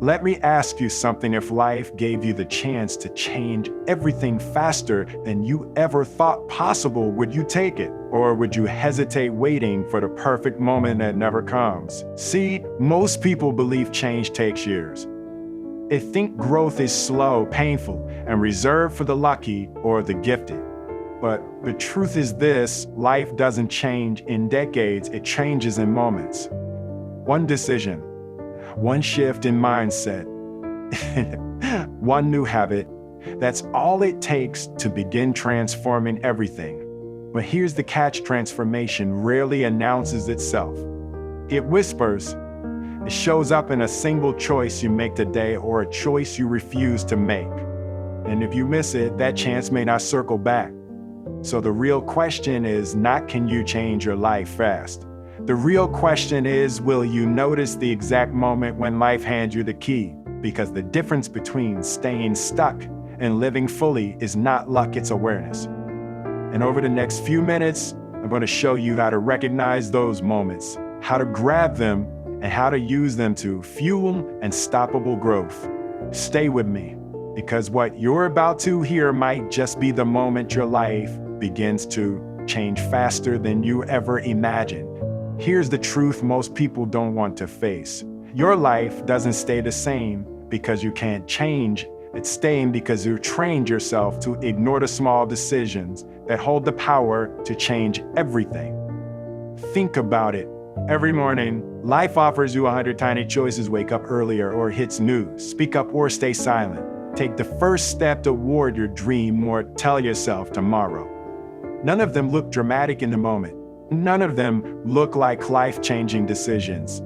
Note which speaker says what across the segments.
Speaker 1: Let me ask you something. If life gave you the chance to change everything faster than you ever thought possible, would you take it? Or would you hesitate waiting for the perfect moment that never comes? See, most people believe change takes years. They think growth is slow, painful, and reserved for the lucky or the gifted. But the truth is this: life doesn't change in decades, it changes in moments. One decision, one shift in mindset, one new habit, that's all it takes to begin transforming everything. But here's the catch: transformation rarely announces itself. It whispers. It shows up in a single choice you make today or a choice you refuse to make. And if you miss it, that chance may not circle back. So the real question is not, can you change your life fast? The real question is, will you notice the exact moment when life hands you the key? Because the difference between staying stuck and living fully is not luck, it's awareness. And over the next few minutes, I'm going to show you how to recognize those moments, how to grab them, and how to use them to fuel unstoppable growth. Stay with me, because what you're about to hear might just be the moment your life begins to change faster than you ever imagined. Here's the truth most people don't want to face. Your life doesn't stay the same because you can't change. It's staying because you trained yourself to ignore the small decisions that hold the power to change everything. Think about it. Every morning, life offers you 100 tiny choices: wake up earlier or hit snooze, speak up or stay silent, take the first step toward your dream, or tell yourself tomorrow. None of them look dramatic in the moment. None of them look like life-changing decisions.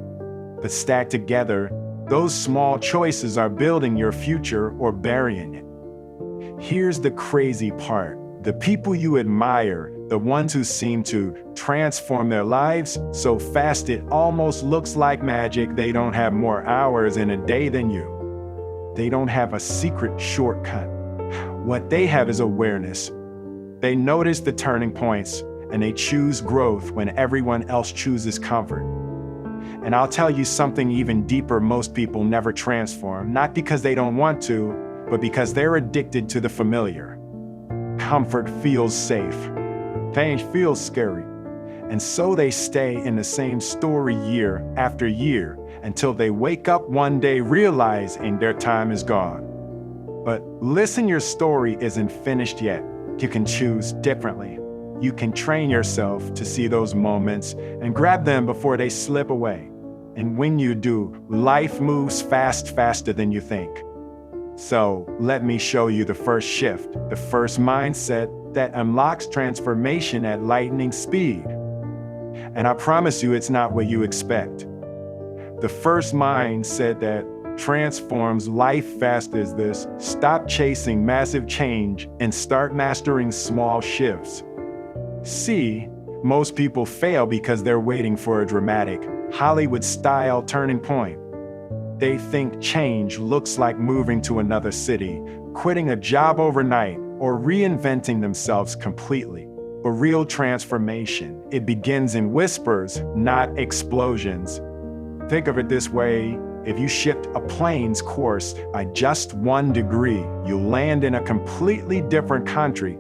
Speaker 1: But stacked together, those small choices are building your future or burying it. Here's the crazy part. The people you admire, the ones who seem to transform their lives so fast it almost looks like magic, they don't have more hours in a day than you. They don't have a secret shortcut. What they have is awareness. They notice the turning points, and they choose growth when everyone else chooses comfort. And I'll tell you something even deeper: most people never transform, not because they don't want to, but because they're addicted to the familiar. Comfort feels safe. Change feels scary. And so they stay in the same story year after year until they wake up one day realizing their time is gone. But listen, your story isn't finished yet. You can choose differently. You can train yourself to see those moments and grab them before they slip away. And when you do, life moves faster than you think. So let me show you the first shift, the first mindset that unlocks transformation at lightning speed. And I promise you, it's not what you expect. The first mindset that transforms life fast is this: stop chasing massive change and start mastering small shifts. See, most people fail because they're waiting for a dramatic, Hollywood-style turning point. They think change looks like moving to another city, quitting a job overnight, or reinventing themselves completely. But real transformation, it begins in whispers, not explosions. Think of it this way: if you shift a plane's course by just 1 degree, you'll land in a completely different country.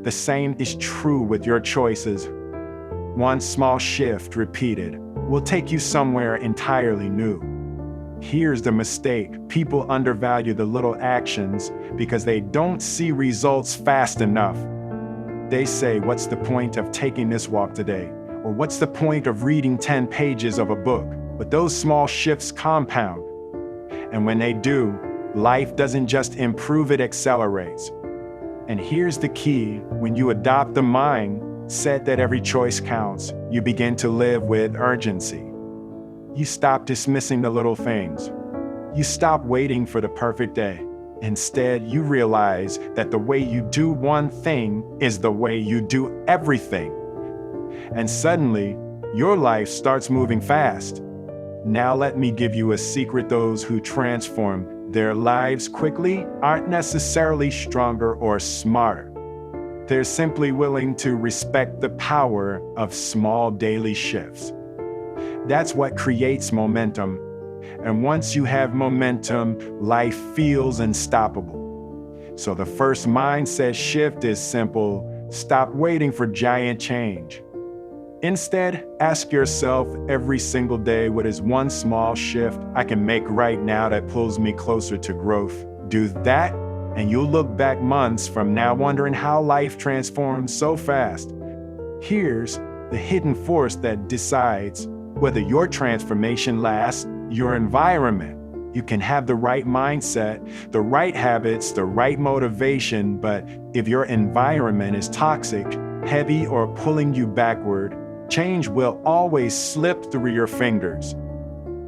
Speaker 1: The same is true with your choices. One small shift repeated will take you somewhere entirely new. Here's the mistake: people undervalue the little actions because they don't see results fast enough. They say, what's the point of taking this walk today? Or what's the point of reading 10 pages of a book? But those small shifts compound. And when they do, life doesn't just improve, it accelerates. And here's the key: when you adopt the mindset that every choice counts, you begin to live with urgency. You stop dismissing the little things. You stop waiting for the perfect day. Instead, you realize that the way you do one thing is the way you do everything. And suddenly, your life starts moving fast. Now let me give you a secret: those who transform their lives quickly aren't necessarily stronger or smarter. They're simply willing to respect the power of small daily shifts. That's what creates momentum. And once you have momentum, life feels unstoppable. So the first mindset shift is simple. Stop waiting for giant change. Instead, ask yourself every single day, what is one small shift I can make right now that pulls me closer to growth? Do that, and you'll look back months from now wondering how life transformed so fast. Here's the hidden force that decides whether your transformation lasts: your environment. You can have the right mindset, the right habits, the right motivation, but if your environment is toxic, heavy, or pulling you backward, change will always slip through your fingers.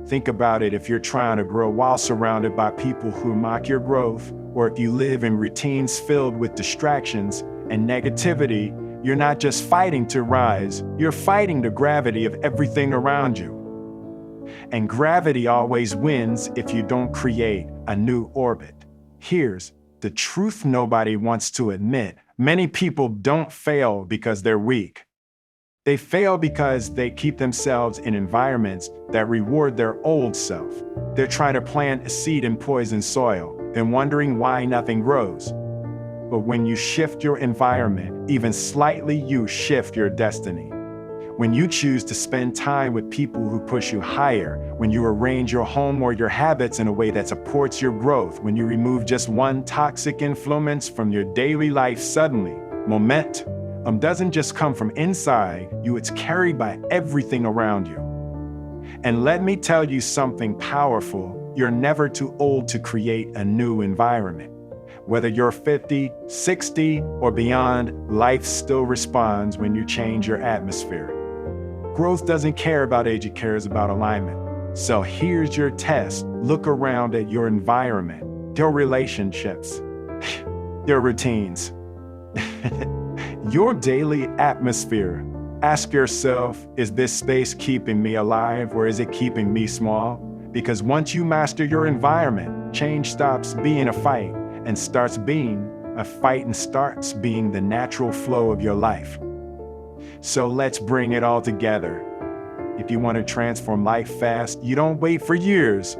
Speaker 1: Think about it: if you're trying to grow while surrounded by people who mock your growth, or if you live in routines filled with distractions and negativity, you're not just fighting to rise, you're fighting the gravity of everything around you. And gravity always wins if you don't create a new orbit. Here's the truth nobody wants to admit: many people don't fail because they're weak. They fail because they keep themselves in environments that reward their old self. They're trying to plant a seed in poison soil, then wondering why nothing grows. But when you shift your environment, even slightly, you shift your destiny. When you choose to spend time with people who push you higher, when you arrange your home or your habits in a way that supports your growth, when you remove just one toxic influence from your daily life, suddenly, momentum doesn't just come from inside you, it's carried by everything around you. And let me tell you something powerful: you're never too old to create a new environment. Whether you're 50, 60, or beyond, life still responds when you change your atmosphere. Growth doesn't care about age, it cares about alignment. So here's your test. Look around at your environment, your relationships, your routines, your daily atmosphere. Ask yourself, is this space keeping me alive, or is it keeping me small? Because once you master your environment, change stops being a fight and starts being a fight, and starts being the natural flow of your life. So let's bring it all together. If you want to transform life fast, you don't wait for years.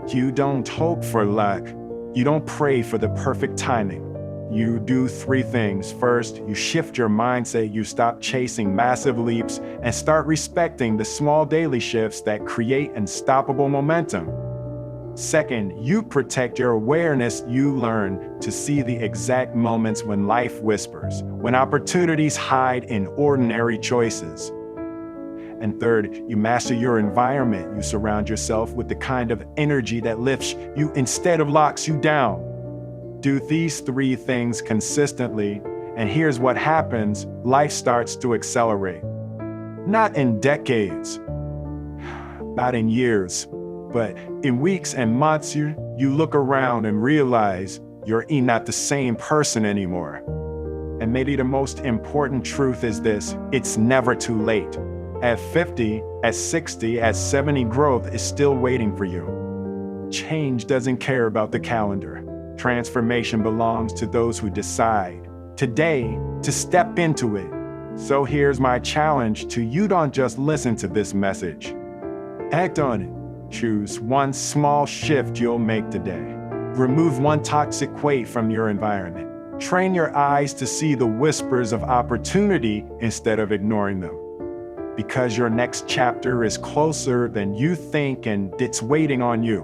Speaker 1: You don't hope for luck. You don't pray for the perfect timing. You do three things. First, you shift your mindset. You stop chasing massive leaps and start respecting the small daily shifts that create unstoppable momentum. Second, you protect your awareness. You learn to see the exact moments when life whispers, when opportunities hide in ordinary choices. And third, you master your environment. You surround yourself with the kind of energy that lifts you instead of locks you down. Do these three things consistently, and here's what happens: life starts to accelerate. Not in decades, not in years, but in weeks and months. You look around and realize you're not the same person anymore. And maybe the most important truth is this: it's never too late. At 50, at 60, at 70, growth is still waiting for you. Change doesn't care about the calendar. Transformation belongs to those who decide today to step into it. So here's my challenge to you: don't just listen to this message. Act on it. Choose one small shift you'll make today. Remove one toxic weight from your environment. Train your eyes to see the whispers of opportunity instead of ignoring them. Because your next chapter is closer than you think, and it's waiting on you.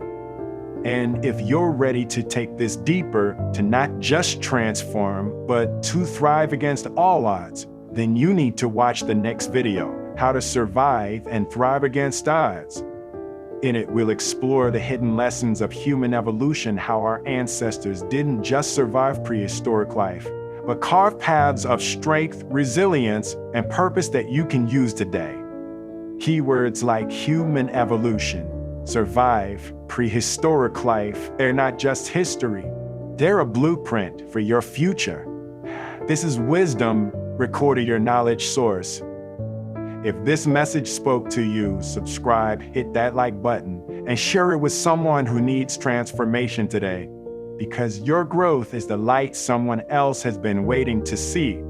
Speaker 1: And if you're ready to take this deeper, to not just transform, but to thrive against all odds, then you need to watch the next video: How to Survive and Thrive Against Odds. In it, we'll explore the hidden lessons of human evolution, how our ancestors didn't just survive prehistoric life, but carved paths of strength, resilience, and purpose that you can use today. Keywords like human evolution, survive, prehistoric life, they're not just history. They're a blueprint for your future. This is wisdom recorded, your knowledge source. If this message spoke to you, subscribe, hit that like button, and share it with someone who needs transformation today. Because your growth is the light someone else has been waiting to see.